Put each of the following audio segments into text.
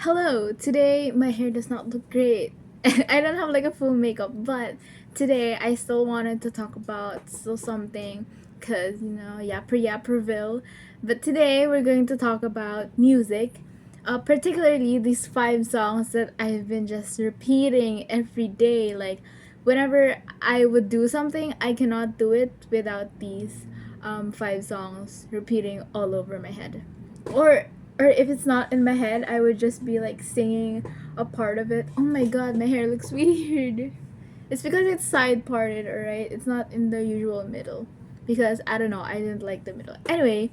Hello, today my hair does not look great. I don't have like a full makeup, but today I still wanted to talk about still something because yapper yapperville. But today we're going to talk about music, particularly these five songs that I've been just repeating every day. Like, whenever I would do something, I cannot do it without these five songs repeating all over my head. Or or if it's not in my head, I would just be like singing a part of it. Oh my god, my hair looks weird. It's because it's side parted, alright? It's not in the usual middle. Because I don't know, I didn't like the middle. Anyway,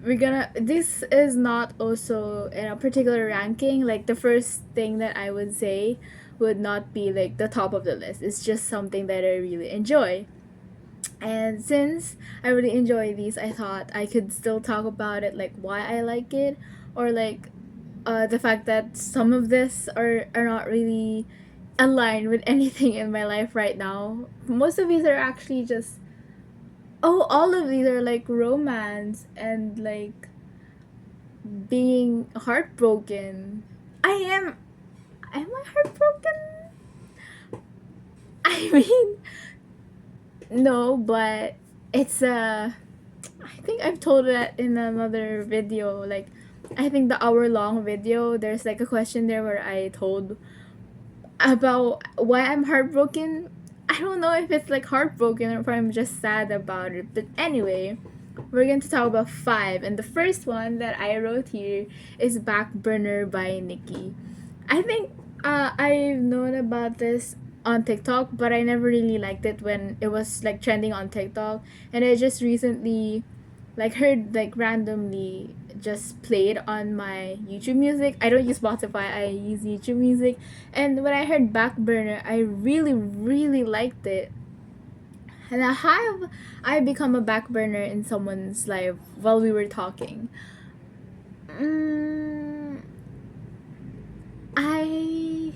this is not also in a particular ranking. Like, the first thing that I would say would not be like the top of the list. It's just something that I really enjoy. And since I really enjoy these, I thought I could still talk about it, like why I like it, or like the fact that some of this are not really aligned with anything in my life right now. Most of these are actually just, oh, all of these are like romance and like being heartbroken. Am I heartbroken? I mean, no, but it's I think I've told that in another video. Like, I think the hour-long video, there's like a question there where I told about why I'm heartbroken. I don't know if it's like heartbroken or if I'm just sad about it. But anyway, we're going to talk about five. And the first one that I wrote here is Back Burner by Nikki. I think I've known about this on TikTok, but I never really liked it when it was like trending on TikTok. And I just recently like heard like randomly just played on my YouTube Music. I don't use Spotify, I use YouTube Music. And when I heard Back Burner, I really really liked it. And I become a back burner in someone's life while we were talking? Mm, I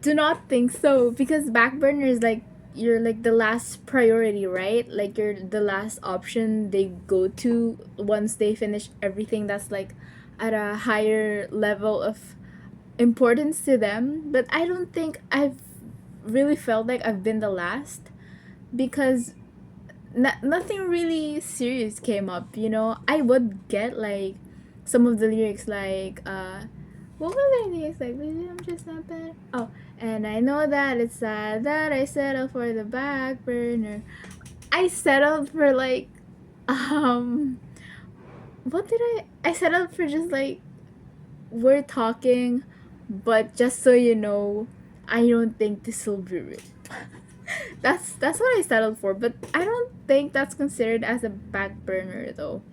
do not think so, because back burner is like you're like the last priority, right? Like you're the last option they go to once they finish everything that's like at a higher level of importance to them. But I don't think I've really felt like I've been the last, because nothing really serious came up, I would get like some of the lyrics, like what were the lyrics like? Maybe I'm just not bad. Oh, and I know that it's sad that I settled for the back burner. I settled for like um what did I settled for, just like, we're talking, but just so you know, I don't think this will be real. That's what I settled for, but I don't think that's considered as a back burner though.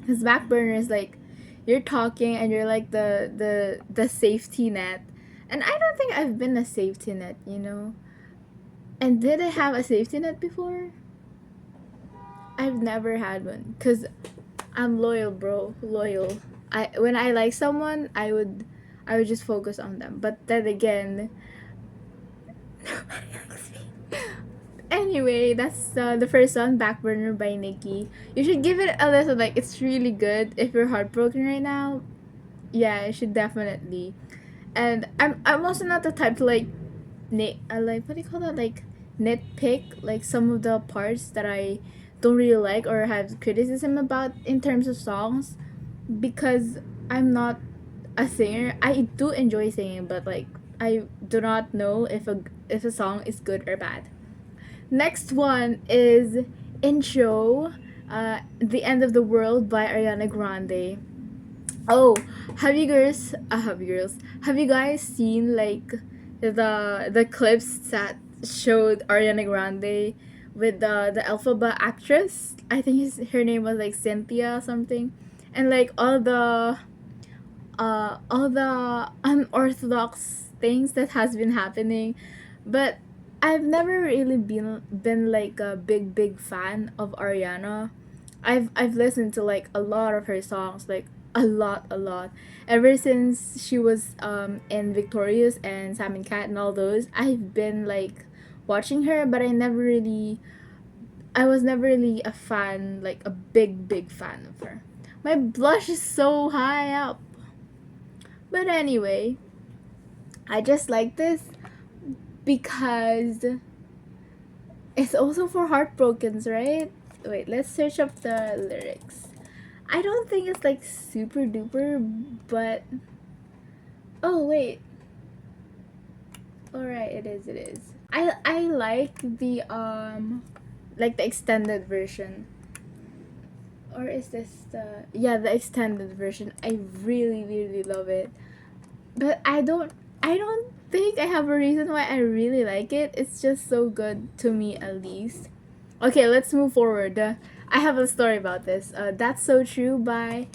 Because back burner is like you're talking and you're like the safety net. And I don't think I've been a safety net. And did I have a safety net before? I've never had one, cuz I'm loyal, bro. Loyal. I When I like someone, I would just focus on them. But then again, anyway, that's the first one, Back Burner by Nikki. You should give it a listen. Like, it's really good. If you're heartbroken right now, yeah, you should definitely. And I'm also not the type to like like, what do you call that? Like, nitpick like some of the parts that I don't really like or have criticism about in terms of songs, because I'm not a singer. I do enjoy singing, but like I do not know if a song is good or bad. Next one is Intro, The End of the World by Ariana Grande. Oh, have you guys seen like the clips that showed Ariana Grande with the alphabet actress? I think her name was like Cynthia or something. And like all the unorthodox things that has been happening. But I've never really been like a big fan of Ariana. I've listened to like a lot of her songs, like a lot ever since she was in Victorious and Sam and Cat and all those. I've been like watching her, but I was never really a fan, like a big fan of her. My blush is so high up. But anyway, I just like this because it's also for heartbrokens, right? Wait, let's search up the lyrics. I don't think it's like super duper, but oh wait, all right, it is. It is. I like the extended version, or is this the extended version? I really love it, but I don't think I have a reason why I really like it. It's just so good to me, at least. Okay, let's move forward. I have a story about this. That's So True by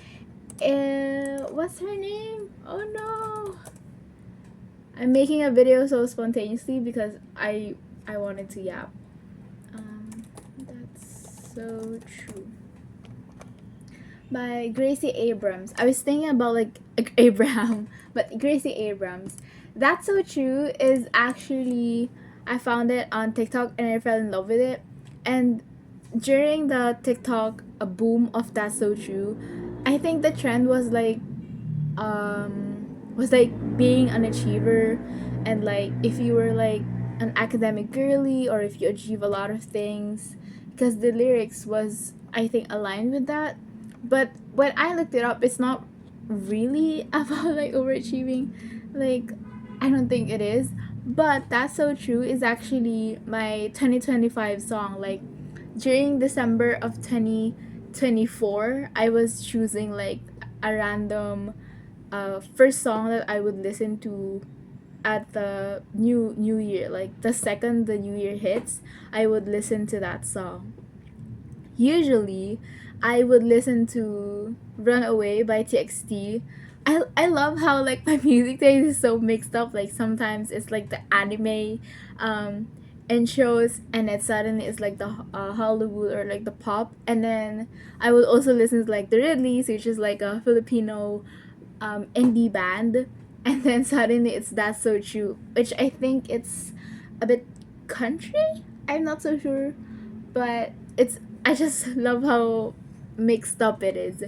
what's her name? Oh no. I'm making a video so spontaneously because I wanted to yap. That's So True by Gracie Abrams. I was thinking about like Abraham, but Gracie Abrams. That's So True is actually, I found it on TikTok and I fell in love with it. And during the TikTok a boom of That's So True, I think the trend was like being an achiever, and like if you were like an academic girly or if you achieve a lot of things, because the lyrics was, I think, aligned with that. But when I looked it up, it's not really about like overachieving. Like, I don't think it is. But That's So True is actually my 2025 song. Like, during December of 2024, I was choosing like a random first song that I would listen to at the new year. Like the second the new year hits, I would listen to that song. Usually, I would listen to Runaway by TXT. I love how like my music taste is so mixed up. Like sometimes it's like the anime intros, and then suddenly it's like the Hollywood or like the pop. And then I would also listen to like the Ridleys, which is like a Filipino indie band. And then suddenly it's That's So True, which I think it's a bit country. I'm not so sure, but it's, I just love how mixed up it is.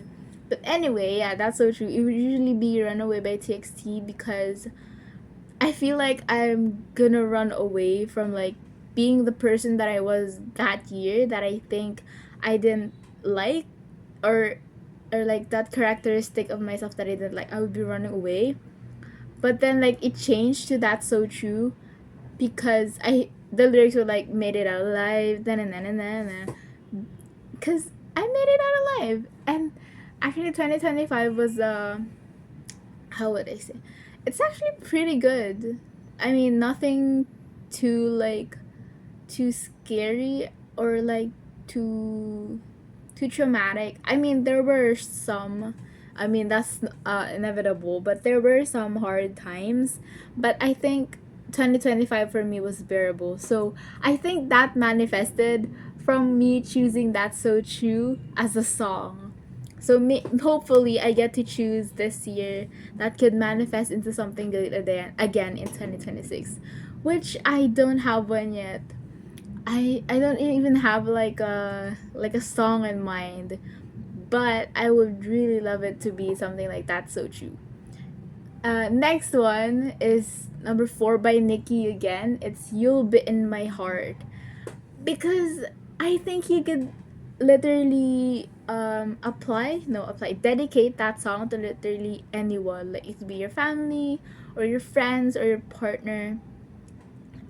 But anyway, yeah, That's So True. It would usually be Runaway by TXT because I feel like I'm gonna run away from like being the person that I was that year that I think I didn't like, or like that characteristic of myself that I didn't like. I would be running away. But then like it changed to That's So True because I the lyrics were like made it out alive, because I made it out alive. And actually 2025 was how would I say, it's actually pretty good. I mean, nothing too like too scary or like too too traumatic. I mean, there were some, I mean, that's inevitable, but there were some hard times. But I think 2025 for me was bearable. So I think that manifested from me choosing That's So True as a song. So hopefully I get to choose this year that could manifest into something good again in 2026, which I don't have one yet. I don't even have like a song in mind, but I would really love it to be something like That's So True. Next one is number 4 by Nikki again. It's You'll Be in My Heart, because I think you could literally dedicate that song to literally anyone. Like it could be your family or your friends or your partner.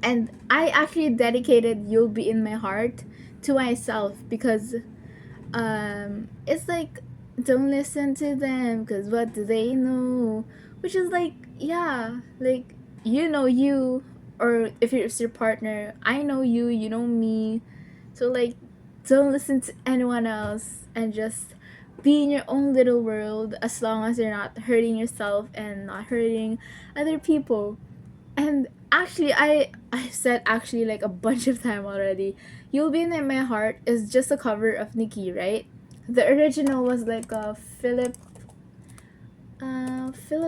And I actually dedicated You'll Be in My Heart to myself because it's like, don't listen to them because what do they know, which is like, yeah, like, you know you, or if it's your partner, I know you, you know me. So like, don't listen to anyone else and just be in your own little world, as long as you're not hurting yourself and not hurting other people. And actually, I said actually like a bunch of time already. You'll Be in My Heart is just a cover of Nikki, right? The original was like a Philip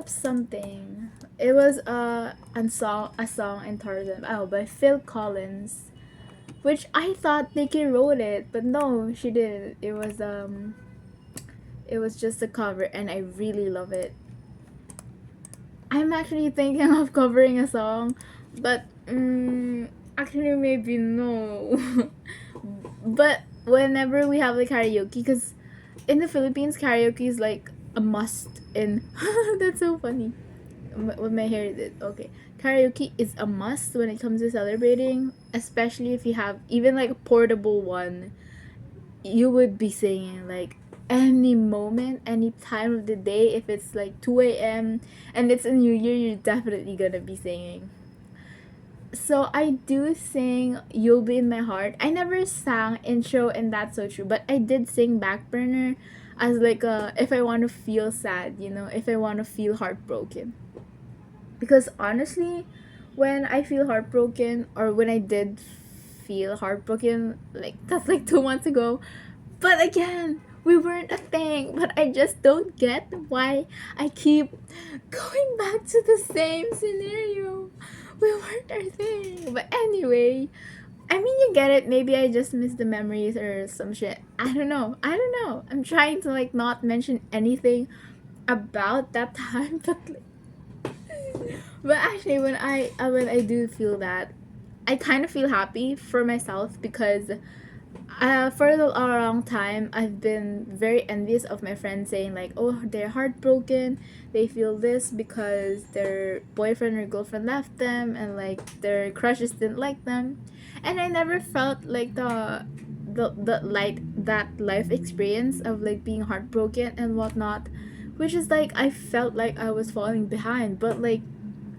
something. It was a song entitled by Phil Collins, which I thought Nikki wrote it, but no, she didn't. It was just a cover, and I really love it. I'm actually thinking of covering a song, but actually maybe no. But whenever we have like karaoke, because in the Philippines, karaoke is like a must. In that's so funny. What my hair did. Okay, karaoke is a must when it comes to celebrating, especially if you have even like a portable one. You would be singing like any moment, any time of the day. If it's like 2 a.m. and it's a new year, you're definitely gonna be singing. So I do sing You'll Be in My Heart. I never sang intro and That's So True, but I did sing Backburner as like a if I want to feel sad, if I want to feel heartbroken. Because honestly, when I feel heartbroken or when I did feel heartbroken, like that's like 2 months ago, but again, we weren't a thing. But I just don't get why I keep going back to the same scenario. We weren't a thing. But anyway, I mean, you get it. Maybe I just miss the memories or some shit. I don't know. I don't know. I'm trying to like not mention anything about that time, but actually, when I do feel that, I kind of feel happy for myself because for a long time I've been very envious of my friends saying like, oh, they're heartbroken, they feel this because their boyfriend or girlfriend left them and like their crushes didn't like them, and I never felt like the like that life experience of like being heartbroken and whatnot, which is like I felt like I was falling behind, but like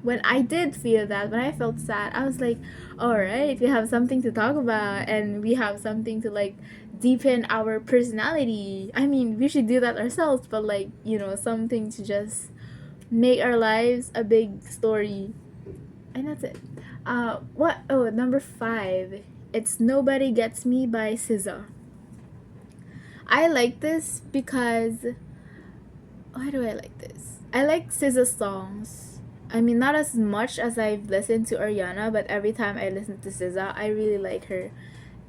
when I did feel that, when I felt sad, I was like, all right, we have something to talk about and we have something to like deepen our personality. I mean, we should do that ourselves, but like, something to just make our lives a big story. And that's it. What? Oh, number 5. It's Nobody Gets Me by SZA. I like this because why do I like this? I like SZA's songs. I mean, not as much as I've listened to Ariana, but every time I listen to SZA, I really like her.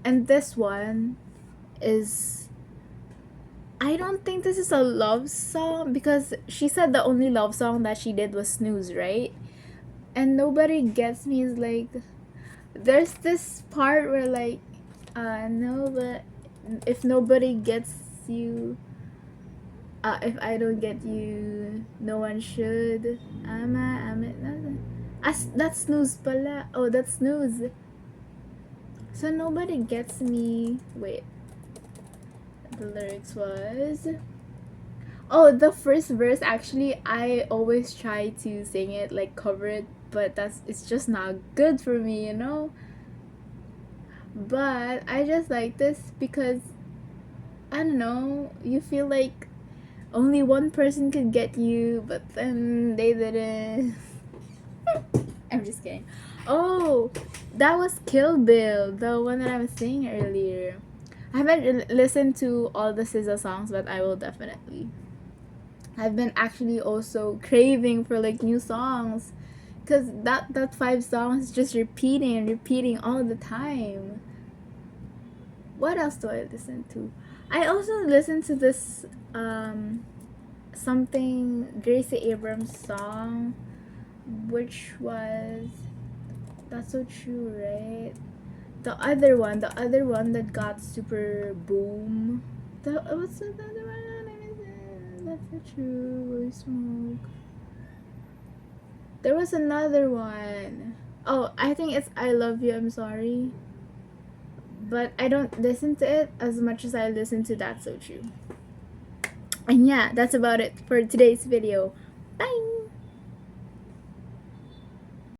And this one is. I don't think this is a love song because she said the only love song that she did was Snooze, right? And Nobody Gets Me is like. There's this part where, like, no, but if nobody gets you, if I don't get you, no one should. That's snooze pala. Oh, that's snooze. So nobody gets me. Wait. The lyrics was. Oh, the first verse actually, I always try to sing it, like cover it, but it's just not good for me. But I just like this because I don't know, you feel like only one person could get you, but then they didn't. I'm just kidding. Oh, that was Kill Bill, the one that I was saying earlier. I haven't listened to all the SZA songs, but I will definitely. I've been actually also craving for like new songs, cause that 5 songs just repeating and repeating all the time. What else do I listen to? I also listen to this something Gracie Abrams song, which was That's So True, right? The other one that got super boom. What's the other one? That's So True. We Smoke. There was another one. Oh, I think it's I Love You, I'm Sorry. But I don't listen to it as much as I listen to That's So True. And yeah, that's about it for today's video. Bye!